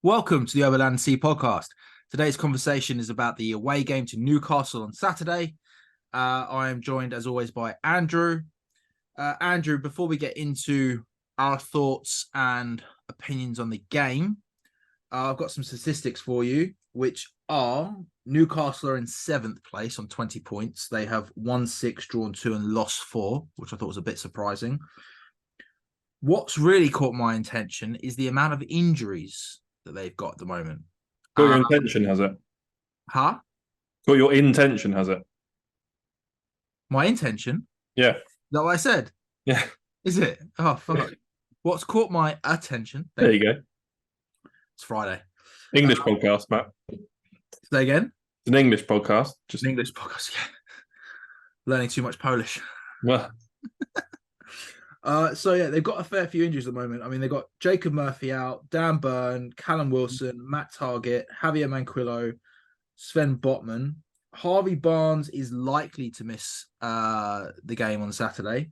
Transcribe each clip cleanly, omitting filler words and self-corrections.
Welcome to the Overland Sea podcast. Today's conversation is about the away game to Newcastle on Saturday. I am joined, as always, by Andrew. Andrew, before we get into our thoughts and opinions on the game, I've got some statistics for you, which are Newcastle are in 7th place on 20 points. They have won 6, drawn 2, and lost 4, which I thought was a bit surprising. What's really caught my attention is the amount of injuries that they've got at the moment. Got your intention, has it? Huh? Got your intention, has it? My intention? Yeah. Is that what I said? Yeah. Is it? Oh, fuck. What's caught my attention? There you go. It's Friday. English podcast, Matt. Say again? It's an English podcast. Just An English podcast, yeah. Learning too much Polish. well, So yeah, they've got a fair few injuries at the moment. I mean, they've got Jacob Murphy out, Dan Burn, Callum Wilson, Matt Targett, Javier Manquillo, Sven Botman. Harvey Barnes is likely to miss the game on Saturday.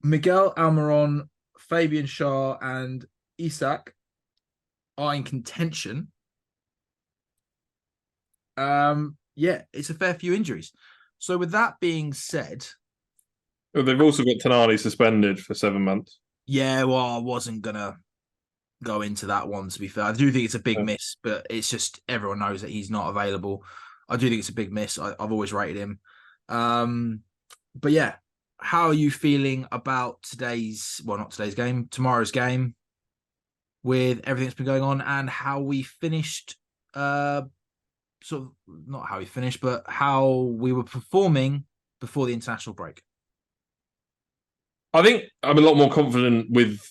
Miguel Almiron, Fabian Schär, and Isak are in contention. Yeah, it's a fair few injuries. So with that being said, they've also got Tonali suspended for 7 months. yeah, well, I wasn't gonna go into that one, to be fair. I do think it's a big Yeah. miss, but it's just everyone knows that he's not available. I do think it's a big miss. I've always rated him. But yeah, how are you feeling about not today's game, tomorrow's game, with everything that's been going on and how we finished, sort of not how we finished, but how we were performing before the international break? I think I'm a lot more confident with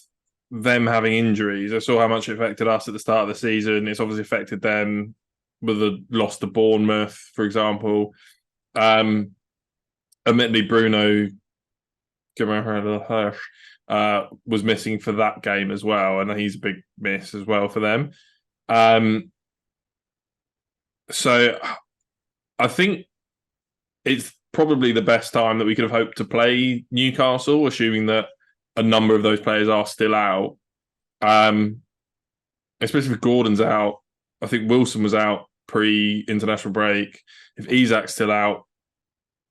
them having injuries. I saw how much it affected us at the start of the season. It's obviously affected them with the loss to Bournemouth, for example. Admittedly, Bruno was missing for that game as well, and he's a big miss as well for them. So I think it's probably the best time that we could have hoped to play Newcastle, assuming that a number of those players are still out. Especially if Gordon's out. I think Wilson was out pre-international break. If Isak's still out,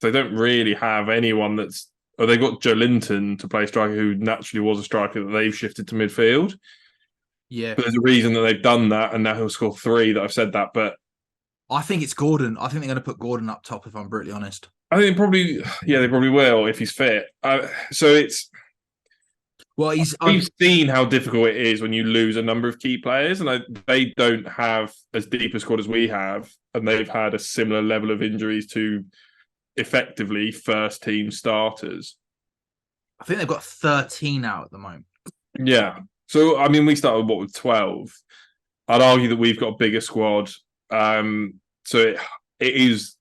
they don't really have anyone that's... Oh, they've got Joe Linton to play striker, who naturally was a striker that they've shifted to midfield. Yeah, But there's a reason that they've done that, and now he'll score 3 that I've said that. But I think it's Gordon. I think they're going to put Gordon up top, if I'm brutally honest. I think they probably will if he's fit. So it's... Well, We've seen how difficult it is when you lose a number of key players, and they don't have as deep a squad as we have, and they've had a similar level of injuries to effectively first team starters. I think they've got 13 out at the moment. Yeah. So, I mean, we started with 12. I'd argue that we've got a bigger squad. So it is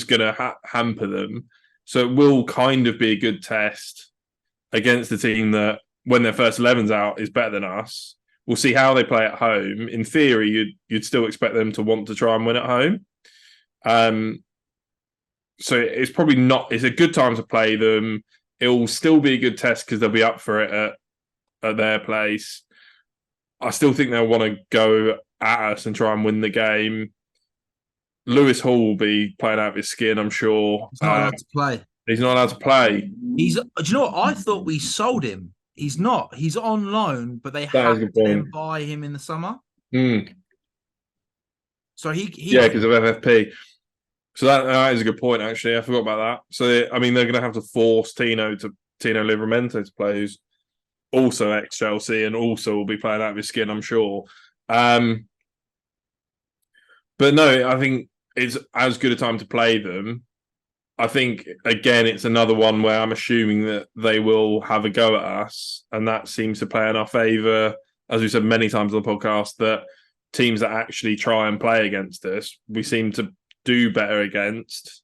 going to hamper them. So it will kind of be a good test against the team that, when their first 11's out, is better than us. We'll see how they play at home. In theory, you'd still expect them to want to try and win at home. So it's probably not... It's a good time to play them. It will still be a good test because they'll be up for it at their place. I still think they'll want to go at us and try and win the game. Lewis Hall will be playing out of his skin, I'm sure. He's not allowed to play. He's not allowed to play. Do you know what? I thought we sold him. He's not. He's on loan, but they That have is a good to point. then buy him in the summer. So he Yeah, because of FFP. So that is a good point, actually. I forgot about that. So, I mean, they're going to have to force Tino Livramento to play, who's also ex-Chelsea and also will be playing out of his skin, I'm sure. But no, I think it's as good a time to play them. I think, again, it's another one where I'm assuming that they will have a go at us, and that seems to play in our favour. As we said many times on the podcast, that teams that actually try and play against us, we seem to do better against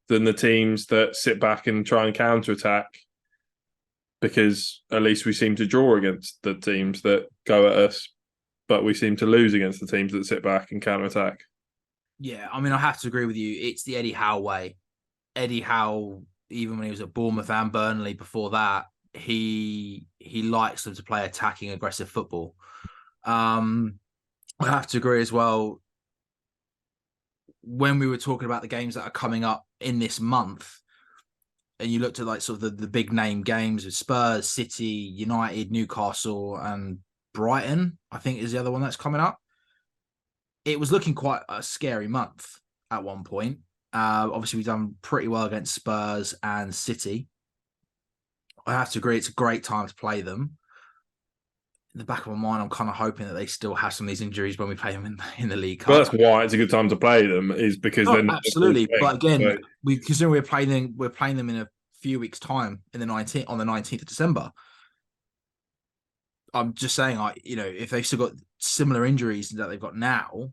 than the teams that sit back and try and counter-attack, because at least we seem to draw against the teams that go at us, but we seem to lose against the teams that sit back and counter-attack. Yeah, I mean, I have to agree with you. It's the Eddie Howe way. Eddie Howe, even when he was at Bournemouth and Burnley before that, he likes them to play attacking, aggressive football. I have to agree as well. When we were talking about the games that are coming up in this month, and you looked at like sort of the big name games with Spurs, City, United, Newcastle, and Brighton, I think is the other one that's coming up. It was looking quite a scary month at one point. Obviously, we've done pretty well against Spurs and City. I have to agree, it's a great time to play them. In the back of my mind, I'm kind of hoping that they still have some of these injuries when we play them in the League Cup. Well, that's why it's a good time to play them, is because Oh, they're not absolutely. But again, so, we considering we're playing them in a few weeks' time in the 19th on the 19th of December. I'm just saying, if they've still got similar injuries that they've got now,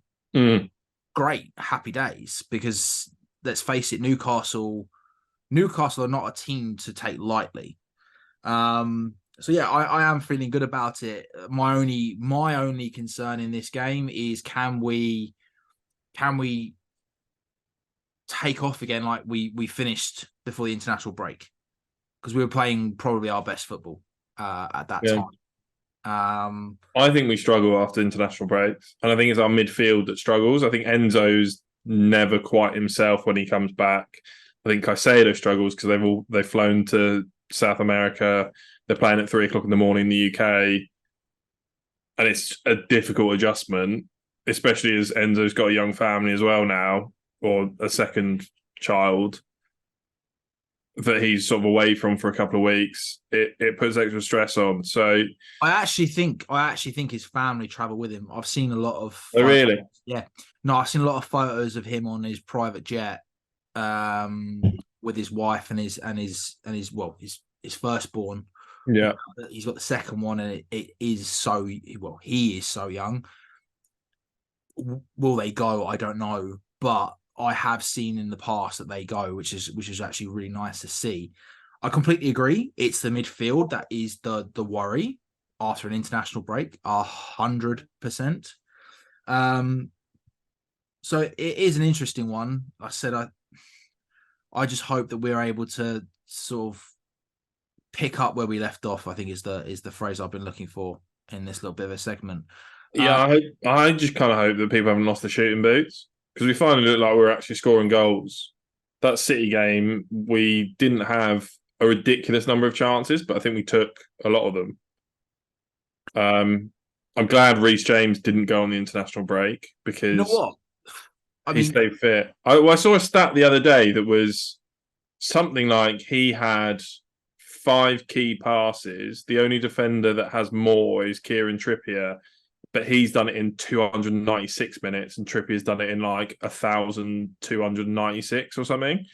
great, happy days. Because let's face it, Newcastle are not a team to take lightly. So yeah, I am feeling good about it. My only concern in this game is can we take off again like we finished before the international break, because we were playing probably our best football at that time. I think we struggle after international breaks, and I think it's our midfield that struggles. I think Enzo's never quite himself when he comes back. I think Caicedo struggles because they've flown to South America. They're playing at 3 o'clock in the morning in the UK, and it's a difficult adjustment, especially as Enzo's got a young family as well now, or a second child that he's sort of away from for a couple of weeks. It puts extra stress on. So I actually think his family travel with him. I've seen a lot of Oh, really? Yeah. No, I've seen a lot of photos of him on his private jet, with his wife and his firstborn. Yeah. He's got the second one, and it is so well. He is so young. Will they go? I don't know, but I have seen in the past that they go, which is actually really nice to see. I completely agree. It's the midfield that is the worry after an international break, 100%. So it is an interesting one. I said I just hope that we're able to sort of pick up where we left off, I think is the phrase I've been looking for in this little bit of a segment. Yeah, I just kind of hope that people haven't lost the shooting boots, because we finally look like we're actually scoring goals. That City game, we didn't have a ridiculous number of chances, but I think we took a lot of them. I'm glad Reece James didn't go on the international break, because You know what? he stayed fit. I saw a stat the other day that was something like he had 5 key passes. The only defender that has more is Kieran Trippier, but he's done it in 296 minutes, and Trippier's done it in like 1,296 or something.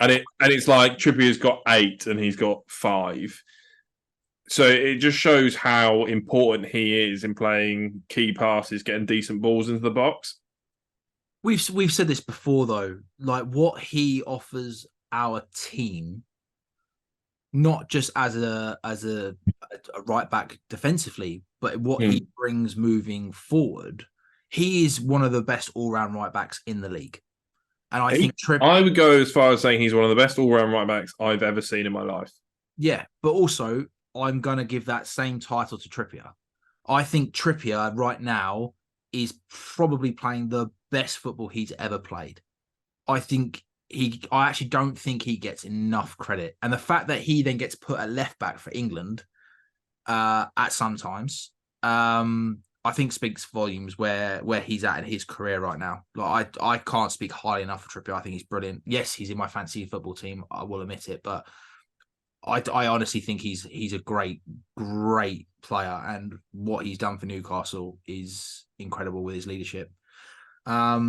And it's like Trippier's got 8 and he's got 5. So it just shows how important he is in playing key passes, getting decent balls into the box. We've said this before though, like what he offers our team, not just as a right back defensively, but what he brings moving forward. He is one of the best all-round right backs in the league. And I would go as far as saying he's one of the best all-round right backs I've ever seen in my life. Yeah, but also I'm going to give that same title to Trippier. I think Trippier right now is probably playing the best football he's ever played. I actually don't think he gets enough credit. And the fact that he then gets put at left back for England at sometimes, I think speaks volumes where he's at in his career right now. Like I can't speak highly enough of Trippier. I think he's brilliant. Yes, he's in my fantasy football team. I will admit it, but I honestly think he's a great player, and what he's done for Newcastle is incredible with his leadership. But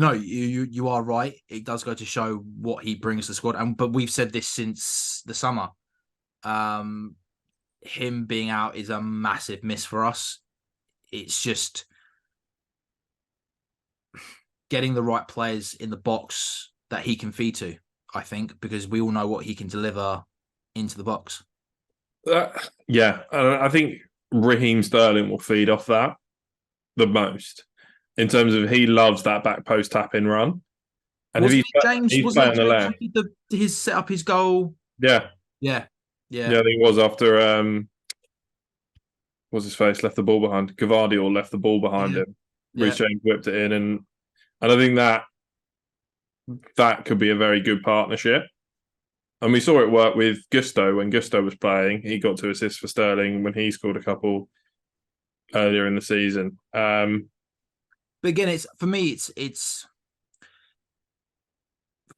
no, you are right. It does go to show what he brings to the squad, but we've said this since the summer. Him being out is a massive miss for us. It's just getting the right players in the box that he can feed to, I think, because we all know what he can deliver into the box. Yeah, I think Raheem Sterling will feed off that the most, in terms of he loves that back post tap in run. And he's playing on the left, his set up his goal. Yeah. I think it was after what's his face left the ball behind. Gavardiol left the ball behind Yeah. him. Yeah. Reece James whipped it in, and I think that could be a very good partnership. And we saw it work with Gusto when Gusto was playing. He got 2 assists for Sterling when he scored a couple earlier in the season. But again, it's for me, it's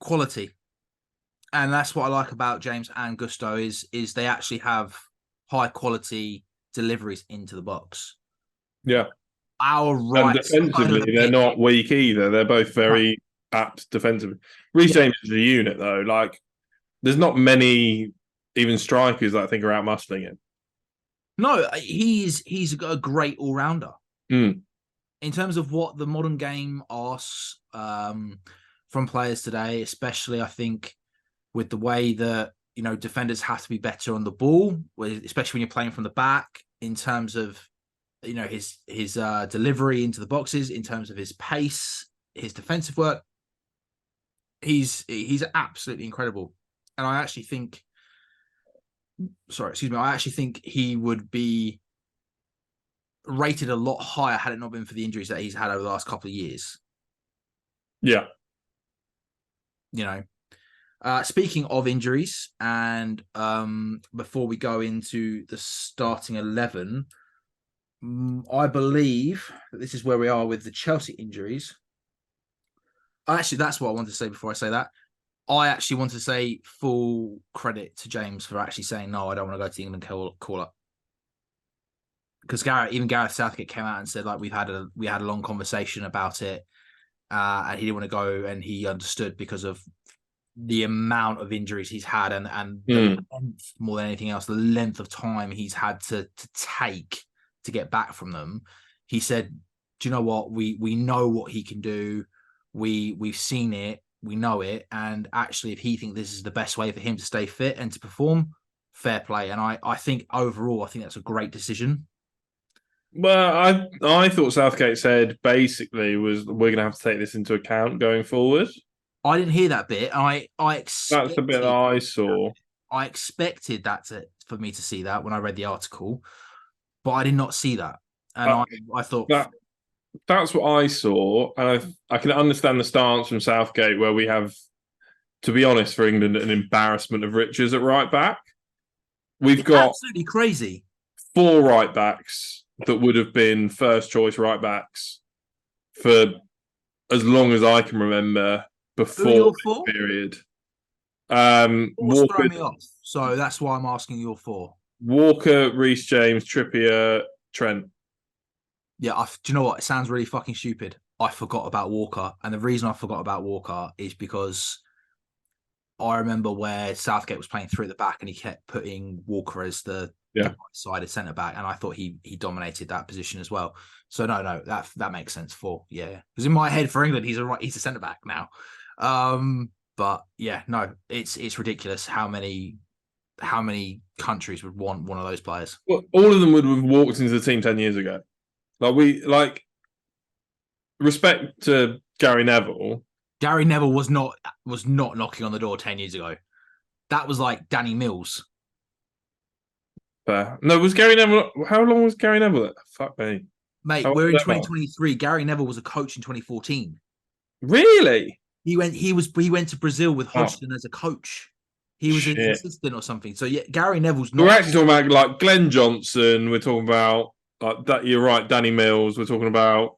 quality, and that's what I like about James and Gusto is they actually have high quality deliveries into the box. Yeah, Our and right side of defensively, the they're pitch. not weak either. They're both very apt defensively. Reece James is a unit, though. Like, there's not many even strikers that I think are out muscling him. No, he's a great all rounder. Mm. In terms of what the modern game asks from players today, especially I think with the way that defenders have to be better on the ball, especially when you're playing from the back. In terms of his delivery into the boxes, in terms of his pace, his defensive work, he's absolutely incredible. And I actually think, I actually think he would be rated a lot higher had it not been for the injuries that he's had over the last couple of years. Yeah. Speaking of injuries, and before we go into the starting 11, I believe that this is where we are with the Chelsea injuries. Actually, that's what I wanted to say before I say that. I actually want to say full credit to James for actually saying, no, I don't want to go to the England call up. Because Gareth Southgate came out and said, like, we had a long conversation about it, and he didn't want to go, and he understood because of the amount of injuries he's had and the length, more than anything else, the length of time he's had to take to get back from them. He said, do you know what? We know what he can do. We've seen it. We know it. And actually, if he thinks this is the best way for him to stay fit and to perform, fair play. And I think overall, I think that's a great decision. Well, I thought Southgate said basically was we're going to have to take this into account going forward. I didn't hear that bit. That's the bit that I saw. I expected that for me to see that when I read the article, but I did not see that. And I thought that's what I saw, and I can understand the stance from Southgate where we have, to be honest, for England, an embarrassment of riches at right back. It's got absolutely crazy. 4 right backs that would have been first choice right backs for as long as I can remember before this period. Walker, me off, so that's why I'm asking your 4. Walker, Reece James, Trippier, Trent. Yeah, do you know what? It sounds really fucking stupid. I forgot about Walker, and the reason I forgot about Walker is because I remember where Southgate was playing through at the back, and he kept putting Walker as the right-sided centre back, and I thought he dominated that position as well. So no, that makes sense. 4, yeah, because in my head for England, he's a centre back now. But yeah, no, it's ridiculous how many countries would want one of those players. Well, all of them would have walked into the team 10 years ago. Respect to Gary Neville. Gary Neville was not knocking on the door 10 years ago. That was like Danny Mills. No, was Gary Neville? How long was Gary Neville? Fuck me, mate. We're in 2023. Gary Neville was a coach in 2014. Really? He went to Brazil with Hodgson as a coach. He was an assistant or something. So yeah, Gary Neville's not. We're actually talking about like Glenn Johnson. We're talking about like that. You're right, Danny Mills. We're talking about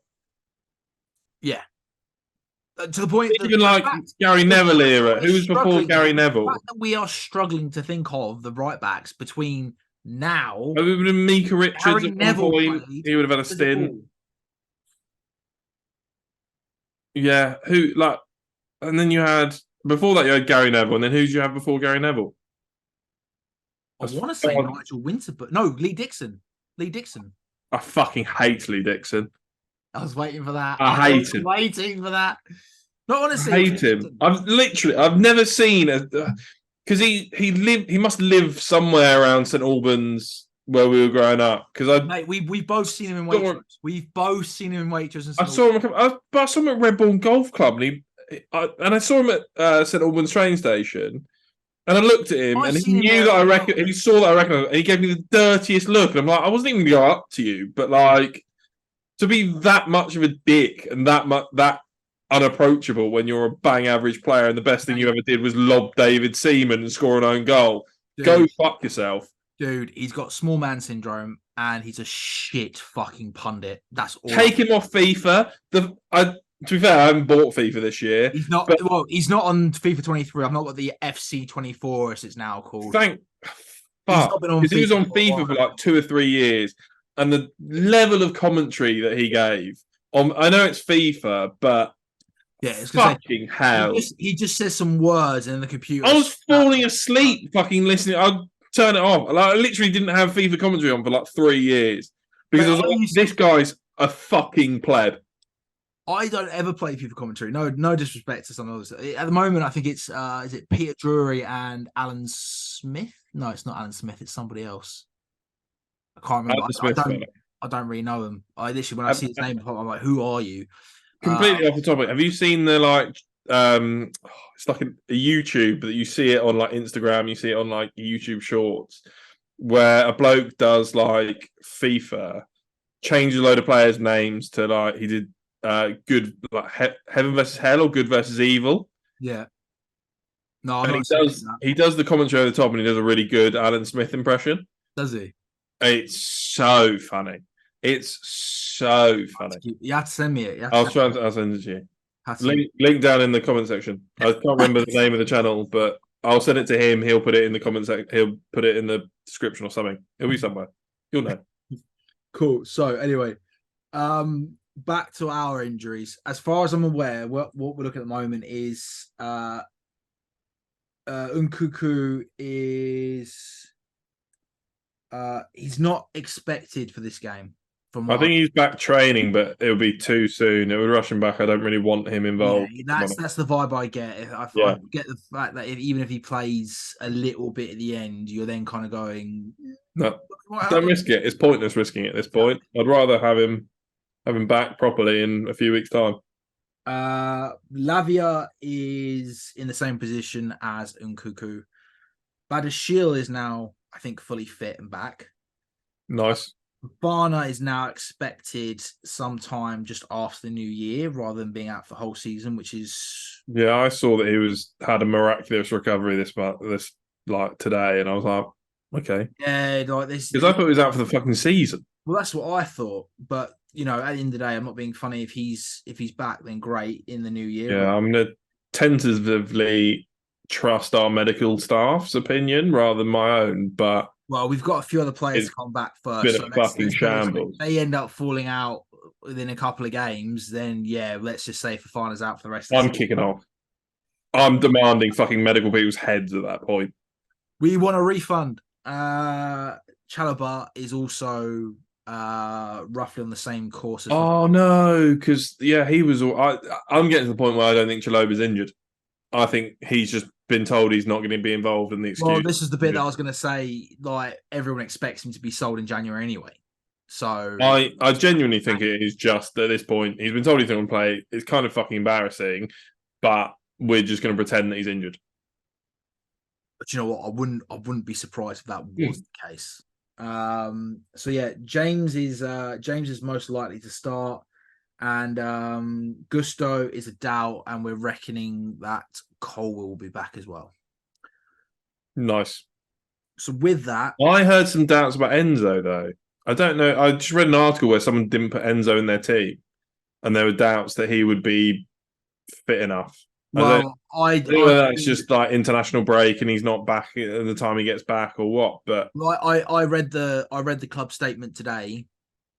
to the point. Even like Gary Neville era. Who was before Gary Neville? The fact that we are struggling to think of the right backs between now. It would have been Mika Richards. Gary Neville played, he would have had a stint. Yeah, and then you had before that you had Gary Neville, and then who did you have before Gary Neville? I want to say Nigel Winter, but no, Lee Dixon. I fucking hate Lee Dixon. I was waiting for that. I hate him. Waiting for that. No, honestly, I hate him. I've never seen because he must live somewhere around St Albans where we were growing up. Because we've both seen him in Waitrose. We've both seen him in Waitrose. I saw him at Redbourne Golf Club, and I saw him at St Albans train station. And I looked at him, I've and he seen him knew there that I as reckon. well. He saw that I reckon, and he gave me the dirtiest look. And I'm like, I wasn't even going to go up to you, but like to be that much of a dick and that unapproachable when you're a bang average player, and the best thing you ever did was lob David Seaman and score an own goal. Go Dude, fuck yourself. dude, he's got small man syndrome and he's a shit fucking pundit. That's all. Take him off FIFA. To be fair, I haven't bought FIFA this year. He's not. But Well, he's not on FIFA 23. I've not got the FC 24, as it's now called. thank He's fuck, not been on because he was FIFA on for a FIFA while. for like 2 or 3 years, and the level of commentary that he gave on. I know it's FIFA, but Yeah, it's fucking hell. He just says some words and the computer. I was falling asleep fucking listening. I'd turn it off. Like, I literally didn't have FIFA commentary on for like 3 years because I was like, this guy's a fucking pleb. I don't ever play FIFA commentary. No disrespect to some others. At the moment, I think it's is it Peter Drury and Alan Smith? No, it's not Alan Smith. It's somebody else. I can't remember. I don't really know him. I literally, when I see his name, I'm like, who are you? Completely off the topic. Have you seen the like? It's like a YouTube that you see it on like Instagram. You see it on like YouTube Shorts, where a bloke does like FIFA, changes a load of players' names to like he did good like Heaven versus Hell or Good versus Evil. Yeah. No, and he does the commentary over the top, and he does a really good Alan Smith impression. Does he? It's so funny. It's so funny. You have to send me it. I'll send it to you. Link down in the comment section. I can't remember the name of the channel, but I'll send it to him. He'll put it in the comment section. He'll put it in the description or something. It'll be somewhere. You'll know. Cool. So anyway, back to our injuries. As far as I'm aware, what we're looking at the moment is Nkunku is he's not expected for this game. I think he's back training, but it'll be too soon. It would rush him back. I don't really want him involved. Yeah, that's the vibe I get. I get the fact that even if he plays a little bit at the end, you're then kind of going, no, don't risk it. It's pointless risking it at this point. I'd rather have him back properly in a few weeks' time. Lavia is in the same position as Nkunku. Badashil is now, I think, fully fit and back. Nice. Barner is now expected sometime just after the new year rather than being out for the whole season, which is... Yeah, I saw that he had a miraculous recovery this like today, and I was like, okay. Yeah, like this... Because I thought he was out for the fucking season. Well, that's what I thought, but, you know, at the end of the day, I'm not being funny. If he's back, then great in the new year. Yeah, I'm going to tentatively trust our medical staff's opinion rather than my own, but... Well, we've got a few other players to come back first. Been a fucking shambles. If they end up falling out within a couple of games, then yeah, let's just say Fofana's out for the rest of the season. I'm kicking off. I'm demanding fucking medical people's heads at that point. We want a refund. Chalobah is also roughly on the same course as... Oh, no, because, yeah, he was... I'm getting to the point where I don't think Chalobah's injured. I think he's just been told he's not going to be involved in the excuse. Well, this is the bit that I was going to say. Like, everyone expects him to be sold in January anyway. So I genuinely think it is just at this point he's been told he's not going to play. It's kind of fucking embarrassing, but we're just going to pretend that he's injured. But you know what? I wouldn't be surprised if that was the case. So yeah, James is most likely to start. And Gusto is a doubt, and we're reckoning that Colwell will be back as well. Nice. So with that... I heard some doubts about Enzo, though. I don't know. I just read an article where someone didn't put Enzo in their team, and there were doubts that he would be fit enough. Well, I don't know whether that's just like international break and he's not back at the time he gets back or what. But I read the club statement today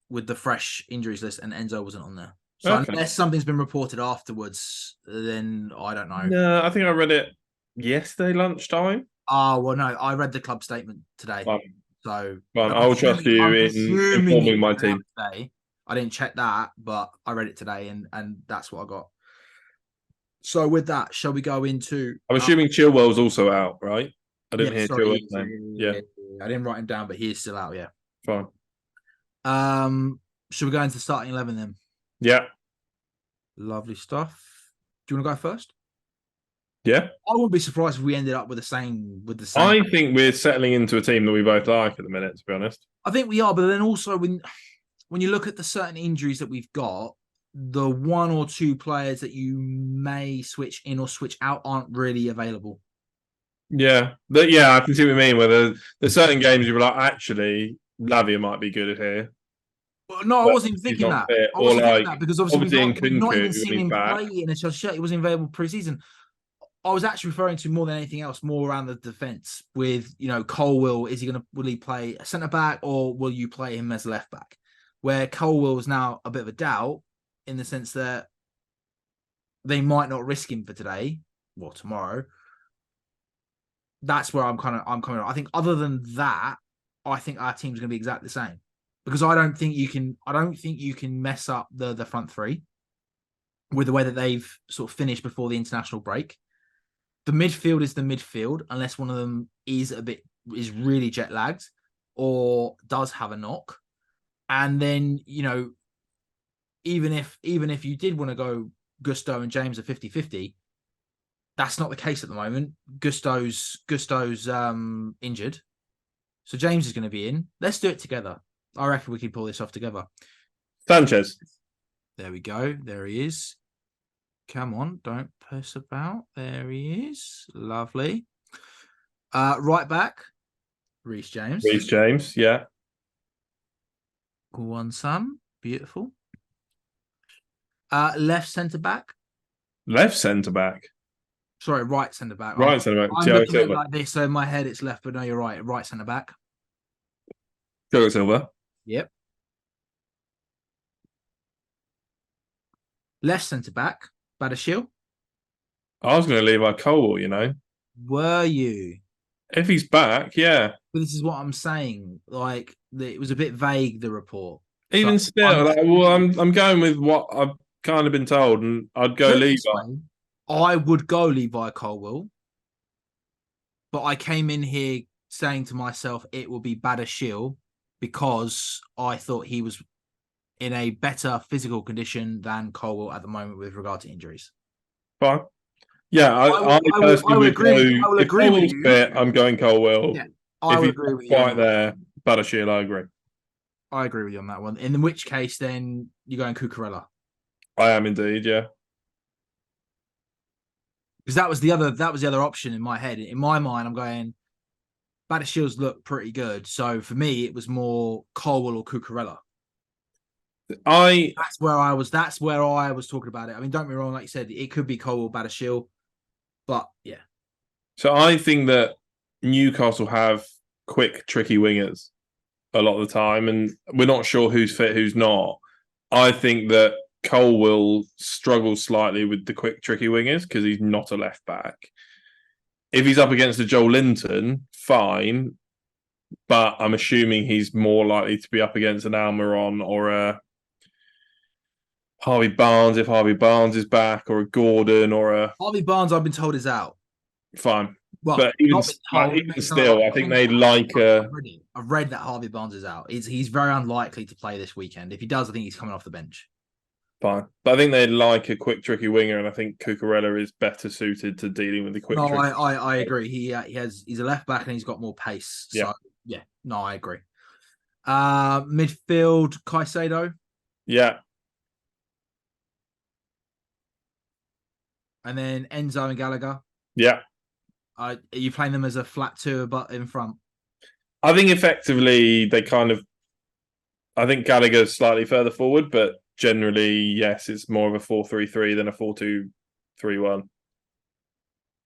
with the fresh injuries list, and Enzo wasn't on there. So unless something's been reported afterwards, then I don't know. No, I think I read it yesterday lunchtime. Oh, well, no, I read the club statement today. So I'll trust you in informing my team. Today. I didn't check that, but I read it today, and that's what I got. So with that, shall we go into... I'm assuming Chilwell's also out, right? I didn't hear Chilwell's name. Yeah. I didn't write him down, but he is still out, yeah. Fine. Should we go into starting 11 then? Yeah. Lovely stuff. Do you want to go first? Yeah. I wouldn't be surprised if we ended up with the same. I think we're settling into a team that we both like at the minute, to be honest. I think we are, but then also when you look at the certain injuries that we've got, the one or two players that you may switch in or switch out aren't really available. Yeah. I can see what you mean. Where there's certain games you're like, actually, Lavia might be good here. Well, no, I But wasn't even he's thinking not that. fit. I Or wasn't thinking like, that because obviously obviously in we've not Kunku even when seen he's him back. play in a Chelsea shirt. He wasn't available pre-season. I was actually referring to more than anything else, more around the defense with, Colwill. Will he play a centre back or will you play him as left back? Where Colwill is now a bit of a doubt in the sense that they might not risk him for today or tomorrow. That's where I'm coming on. I think other than that, I think our team's going to be exactly the same because I don't think you can mess up the front three with the way that they've sort of finished before the international break. The midfield is the midfield unless one of them is really jet lagged or does have a knock. And then, even if you did want to go Gusto and James at 50-50, that's not the case at the moment. Gusto's injured. So James is going to be in. Let's do it together. I reckon we can pull this off together. Sanchez. There we go. There he is. Come on, don't piss about. There he is. Lovely. Right back, Reece James. Reece James, yeah. One son. Beautiful. Left centre back. Left centre back. Sorry, right centre back. Right centre back. I'm looking at it like this, so in my head it's left, but no, you're right. Right centre back. Thiago Silva. Yep. Left centre back, Badashil. I was going to leave our Colwill, Were you? If he's back, yeah. But this is what I'm saying. Like, it was a bit vague, the report. Even So still, I'm going with what I've kind of been told, and I'd go Levi. I would go Levi Colwill, but I came in here saying to myself it will be Badashil because I thought he was in a better physical condition than Colwill at the moment with regard to injuries. Fine. Yeah, I personally would agree. If Colwill's fit, I'm going Colwill. Yeah, I would agree with you. Quite there, Badashil, I agree. I agree with you on that one. In which case, then you're going Cucurella. I am indeed, yeah. Because that was the other option in my head. In my mind, I'm going Badashil's look pretty good. So for me, it was more Colwill or Cucurella. That's where I was talking about it. I mean, don't be wrong, like you said, it could be Colwill, Badashil, but yeah. So I think that Newcastle have quick, tricky wingers a lot of the time, and we're not sure who's fit, who's not. I think that Cole will struggle slightly with the quick, tricky wingers because he's not a left back. If he's up against a Joel Linton, fine, but I'm assuming he's more likely to be up against an Almiron or a Harvey Barnes if Harvey Barnes is back, or a Gordon or a Harvey Barnes. I've been told is out. Fine, well, but even still, I think they like. I've read that Harvey Barnes is out. He's very unlikely to play this weekend. If he does, I think he's coming off the bench. Fine, but I think they'd like a quick, tricky winger, and I think Cucurella is better suited to dealing with the quick. No, I agree. He's a left back and he's got more pace. So yeah, no, I agree. Midfield, Caicedo. Yeah. And then Enzo and Gallagher. Yeah. Are you playing them as a flat two but in front? I think effectively they kind of. I think Gallagher's slightly further forward, but generally, yes, it's more of a 4-3-3 than a 4-2-3-1.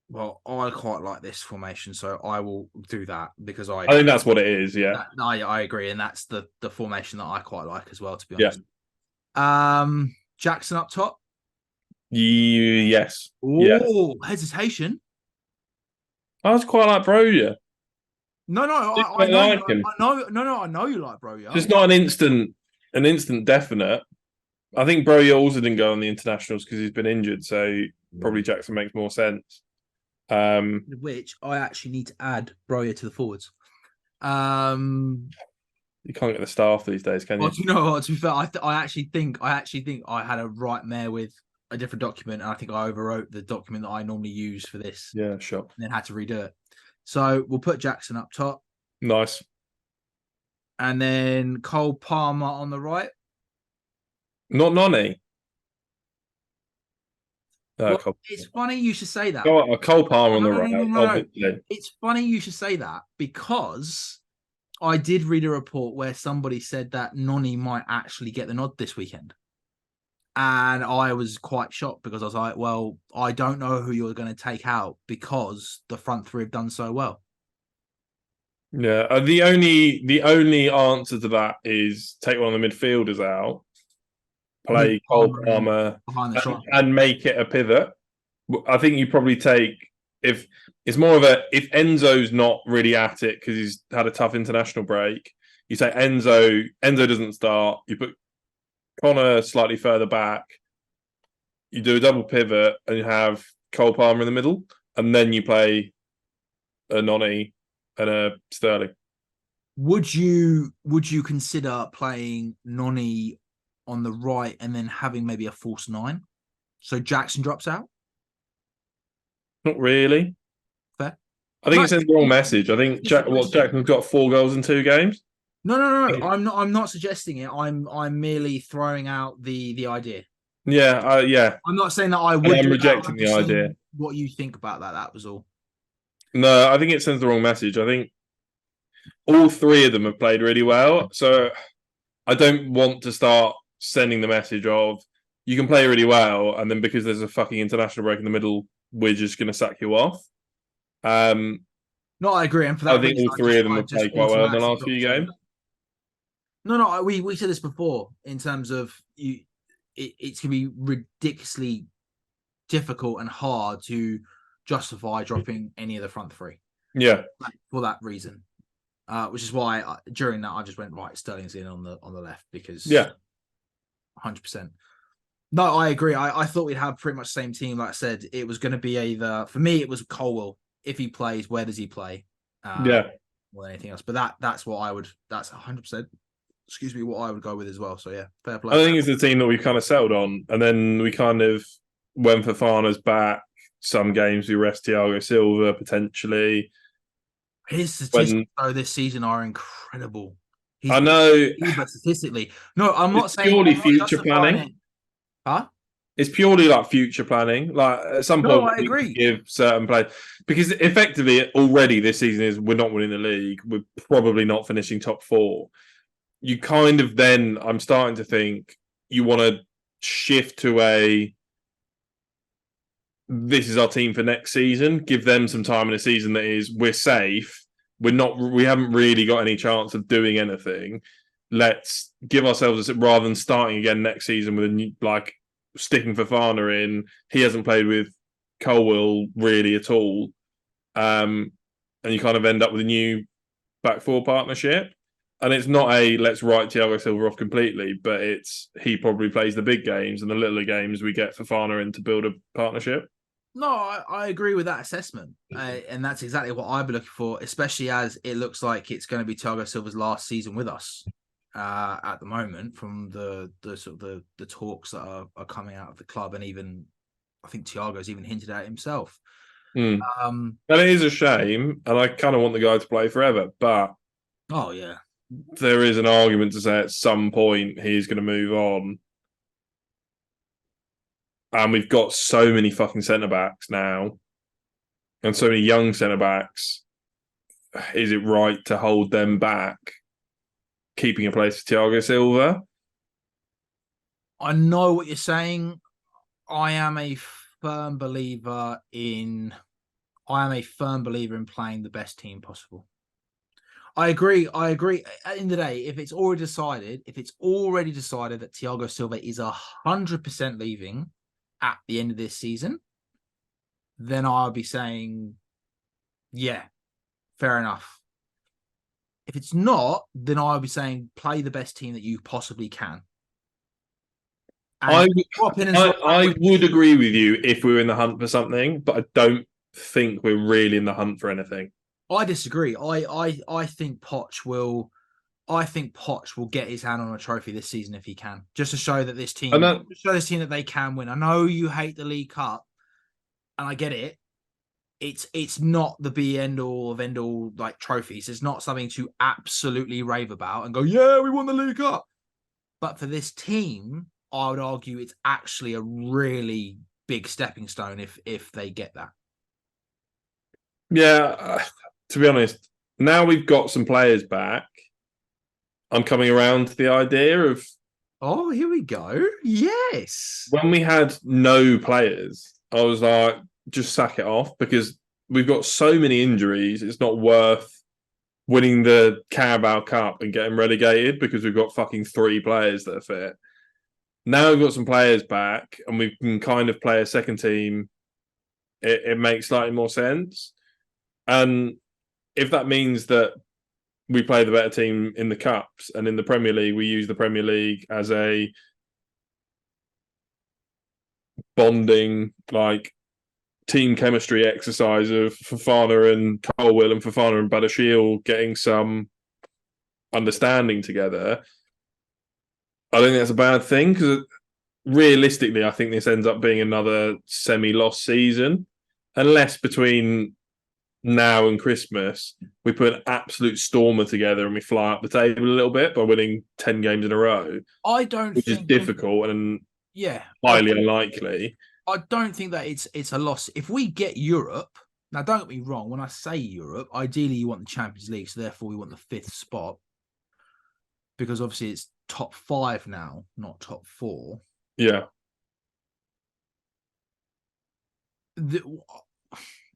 Well, I quite like this formation, so I will do that because I think that's what it is. Yeah, I agree, and that's the formation that I quite like as well. To be honest, Jackson up top. Yes. Oh, hesitation. I was quite like Broja. No, I know you like Broja. Just not an instant definite. I think Broja also didn't go on the internationals because he's been injured, so probably Jackson makes more sense. Which I actually need to add Broja to the forwards. You can't get the staff these days, can you? Well, you know what? To be fair, I actually think I had a right mare with a different document, and I think I overwrote the document that I normally use for this. Yeah, sure. And then had to redo it. So we'll put Jackson up top. Nice. And then Cole Palmer on the right. Not Nonny. Well, it's funny you should say that. Cole Palmer on the right, obviously. No. It's funny you should say that because I did read a report where somebody said that Nonny might actually get the nod this weekend. And I was quite shocked because I was like, well, I don't know who you're going to take out because the front three have done so well. Yeah, the only answer to that is take one of the midfielders out, play Cole Palmer, and make it a pivot. I think you probably take if it's more of if Enzo's not really at it because he's had a tough international break. You say Enzo doesn't start. You put Connor slightly further back. You do a double pivot and you have Cole Palmer in the middle, and then you play a Nonny and a Sterling. Would you consider playing Nonny on the right and then having maybe a false nine? So Jackson drops out? Not really. Fair. I think it sends the wrong message. I think Jackson's got 4 goals in 2 games. No. I'm not suggesting it. I'm merely throwing out the idea. Yeah, yeah. I'm not saying that I would. I'm rejecting the idea. What you think about that? That was all. No, I think it sends the wrong message. I think all 3 of them have played really well. So I don't want to start sending the message of you can play really well, and then because there's a fucking international break in the middle, we're just going to sack you off. No, I agree. And for that, I think all 3 of them have played quite well in the last few games. No, we said this before in terms of it's going to be ridiculously difficult and hard to justify dropping any of the front 3. Yeah, for that reason, which is why during that I just went right. Sterling's in on the left because 100%. No, I agree. I thought we'd have pretty much the same team. Like I said, it was going to be either for me. It was Colwell. If he plays, where does he play? More than anything else. But that's what I would. That's 100%. Excuse me, what I would go with as well. So yeah, fair play. I think it's the team that we've kind of settled on, and then we kind of when Fofana's back. Some games we rest Thiago Silva potentially. His statistics though this season are incredible. I know, but statistically, no, I'm not saying purely future planning. Huh? It's purely like future planning. Like at some point, I agree. Give certain players because effectively already this season is we're not winning the league. We're probably not finishing top 4. You kind of then I'm starting to think you want to shift to this is our team for next season. Give them some time in a season that is we're safe. We haven't really got any chance of doing anything. Let's give ourselves rather than starting again next season with a new, sticking Fofana in. He hasn't played with Colwell really at all, and you kind of end up with a new back 4 partnership. And it's not let's write Thiago Silva off completely, but it's he probably plays the big games and the littler games we get Fofana in to build a partnership. No, I agree with that assessment. And that's exactly what I'd be looking for, especially as it looks like it's going to be Thiago Silva's last season with us at the moment from the sort of the talks that are coming out of the club. And even I think Thiago's even hinted at himself. And it is a shame. And I kind of want the guy to play forever. But oh, yeah. There is an argument to say at some point he's going to move on. And we've got so many fucking centre-backs now. And so many young centre-backs. Is it right to hold them back? Keeping a place for Thiago Silva? I know what you're saying. I am a firm believer in playing the best team possible. I agree. At the end of the day, if it's already decided that Thiago Silva is 100% leaving at the end of this season, then I'll be saying, yeah, fair enough. If it's not, then I'll be saying play the best team that you possibly can. I would agree with you if we were in the hunt for something, but I don't think we're really in the hunt for anything. I disagree. I think Poch will I think Poch will get his hand on a trophy this season if he can, just to show that this team, that they can win. I know you hate the League Cup, and I get it. It's not the be end all of end all like trophies. It's not something to absolutely rave about and go, yeah, we won the League Cup. But for this team, I would argue it's actually a really big stepping stone if they get that. Yeah, to be honest, now we've got some players back. I'm coming around to the idea of. Oh, here we go. Yes. When we had no players, I was like, just sack it off because we've got so many injuries. It's not worth winning the Carabao Cup and getting relegated because we've got fucking 3 players that are fit. Now we've got some players back and we can kind of play a second team. It makes slightly more sense. And if that means that we play the better team in the Cups and in the Premier League, we use the Premier League as a bonding, like, team chemistry exercise of Fofana and Colwill and Fofana and Badiashile getting some understanding together, I don't think that's a bad thing because realistically, I think this ends up being another semi-lost season, unless between now and Christmas we put an absolute stormer together and we fly up the table a little bit by winning 10 games in a row. Which is difficult and highly unlikely. I don't think that it's a loss. If we get Europe, now don't get me wrong, when I say Europe, ideally you want the Champions League, so therefore we want the 5th spot. Because obviously it's top 5 now, not top 4. Yeah.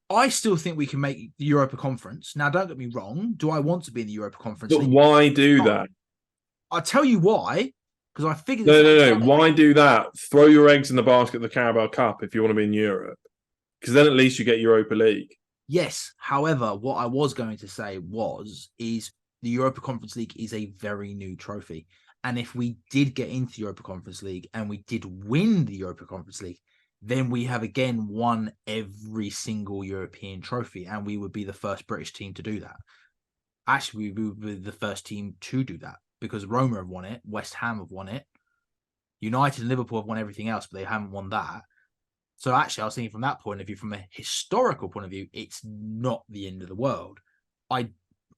I still think we can make the Europa Conference. Now, don't get me wrong. Do I want to be in the Europa Conference But why do that? I'll tell you why. Because I figured... No. Why do that? Throw your eggs in the basket of the Carabao Cup if you want to be in Europe. Because then at least you get Europa League. Yes. However, what I was going to say is the Europa Conference League is a very new trophy. And if we did get into the Europa Conference League and we did win the Europa Conference League, then we have again won every single European trophy, and we would be the first British team to do that. Actually, we would be the first team to do that because Roma have won it, West Ham have won it, United and Liverpool have won everything else, but they haven't won that. So actually, I was thinking from that point of view, from a historical point of view, it's not the end of the world.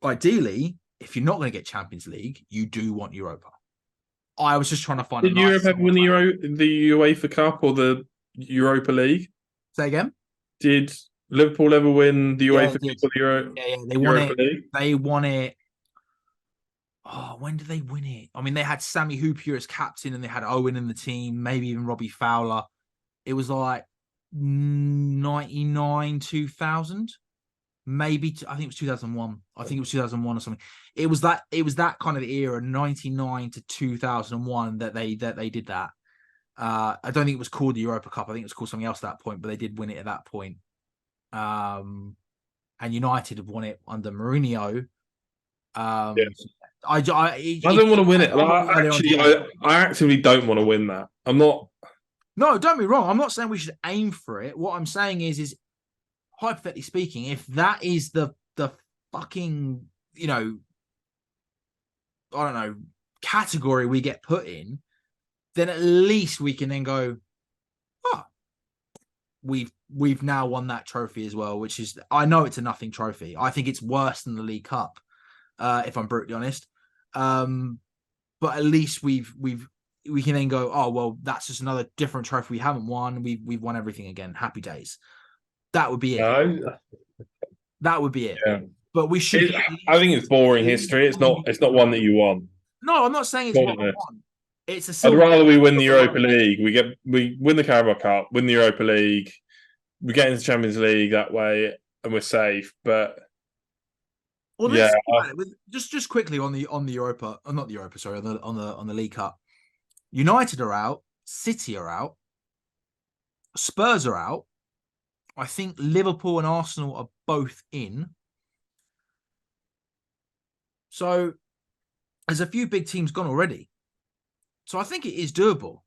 Ideally, if you're not going to get Champions League, you do want Europa. I was just trying to find. Did Europe ever win the UEFA Cup or the Europa League? Say again. Did Liverpool ever win the UEFA Cup or the they won Europa it. League? They won it. Oh, when did they win it? I mean, they had Sammy Hoopier as captain, and they had Owen in the team, maybe even Robbie Fowler. It was like 99, 2000. Maybe I think it was 2001. I think it was 2001 or something. It was that kind of era, 99 to 2001, that they did that. I don't think it was called the Europa Cup. I think it was called something else at that point, but they did win it at that point. And United have won it under Mourinho. I don't want to win it. I actively don't want to win that. I'm not. No, don't be wrong. I'm not saying we should aim for it. What I'm saying is hypothetically speaking, if that is the fucking, I don't know, category we get put in, then at least we can then go, we've now won that trophy as well, which is, I know it's a nothing trophy. I think it's worse than the League Cup, if I'm brutally honest. But at least we can then go, oh well, that's just another different trophy we haven't won. We've won everything again. Happy days. That would be it. That would be it. Yeah. But we should. I think it's boring history. It's not one that you want. No, I'm not saying it's what I want. It's I'd rather we win the Europa League. We win the Carabao Cup, win the Europa League. We get into the Champions League that way, and we're safe. But just quickly on the Europa, not the Europa, sorry, on the League Cup. United are out. City are out. Spurs are out. I think Liverpool and Arsenal are both in. So there's a few big teams gone already. So I think it is doable.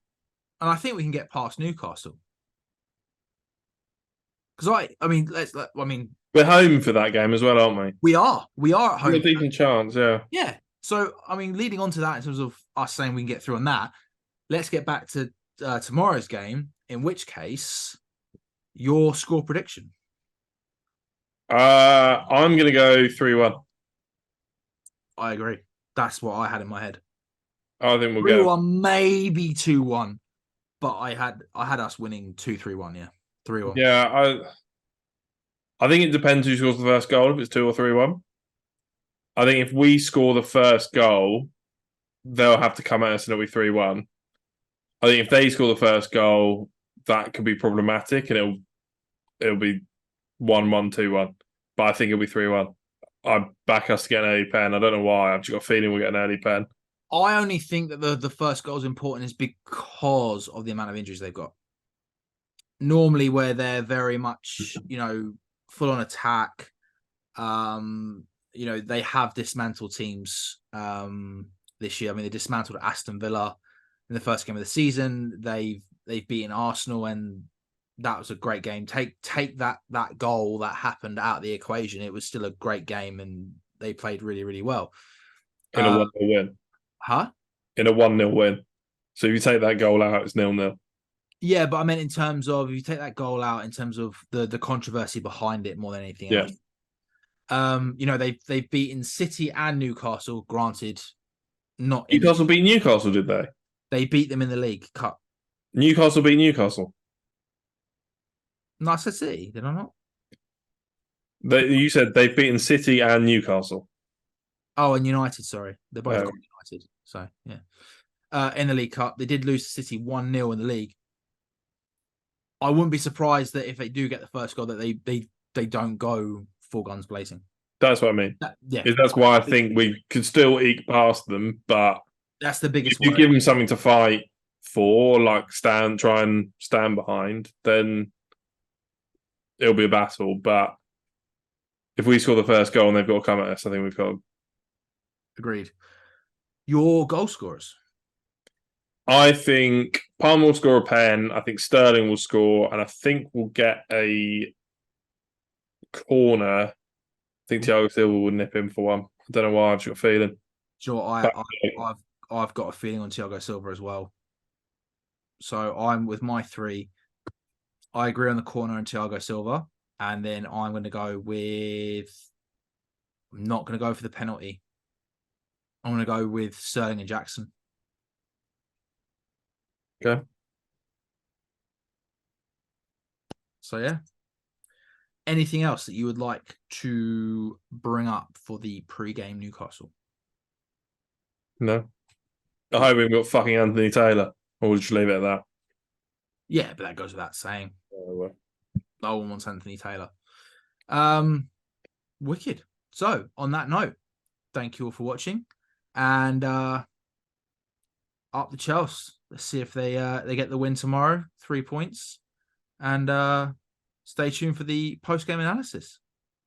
And I think we can get past Newcastle. Because we're home for that game as well, aren't we? We are at home. We've got a decent chance, yeah. Yeah. So, I mean, leading on to that, in terms of us saying we can get through on that, let's get back to tomorrow's game, in which case, your score prediction. I'm going to go 3-1. I agree. That's what I had in my head. I think we'll 3-1, maybe 2-1, but I had us winning 2-3-1. Yeah, 3-1. Yeah, I think it depends who scores the first goal, if it's 2 or 3-1. I think if we score the first goal, they'll have to come at us and it'll be 3-1. I think if they score the first goal, that could be problematic and it'll be 1-1, 2-1. But I think it'll be 3-1. I back us to get an early pen. I don't know why. I've just got a feeling we'll get an early pen. I only think that the first goal is important is because of the amount of injuries they've got. Normally, where they're very much, full on attack, they have dismantled teams this year. I mean, they dismantled Aston Villa in the first game of the season. They've beaten Arsenal, and that was a great game. Take that goal that happened out of the equation. It was still a great game, and they played really, really well. In a 1-0 win. Huh? In a 1-0 win. So if you take that goal out, it's 0-0. Yeah, but I meant in terms of, if you take that goal out, in terms of the controversy behind it more than anything else. They've beaten City and Newcastle. Granted, not Newcastle beat Newcastle, did they? They beat them in the League Cup. Newcastle beat Newcastle. No, I said City, did I not? You said they've beaten City and Newcastle. Oh, and United, sorry. They're both United. So, yeah. In the League Cup, they did lose to City 1-0 in the league. I wouldn't be surprised that if they do get the first goal, that they don't go full guns blazing. That's what I mean. Yeah. That's why I think we could still eke past them, but that's the biggest. If you give them something to fight for, like try and stand behind, then it'll be a battle. But if we score the first goal and they've got to come at us, I think we've got. Agreed. Your goal scorers. I think Palmer will score a pen. I think Sterling will score, and I think we'll get a corner. I think Thiago Silva will nip in for one. I don't know why. I've just got a feeling. Sure, I've got a feeling on Thiago Silva as well. So I'm with my 3. I agree on the corner and Thiago Silva, and then I'm going to go with. I'm not going to go for the penalty. I'm going to go with Sterling and Jackson. Okay. So, yeah. Anything else that you would like to bring up for the pre-game Newcastle? No. I hope we've got fucking Anthony Taylor. Or we'll just leave it at that. Yeah, but that goes without saying. Oh, well. No one wants Anthony Taylor. Wicked. So, on that note, thank you all for watching. And up the Chelsea. Let's see if they get the win tomorrow. 3 points. And stay tuned for the post-game analysis.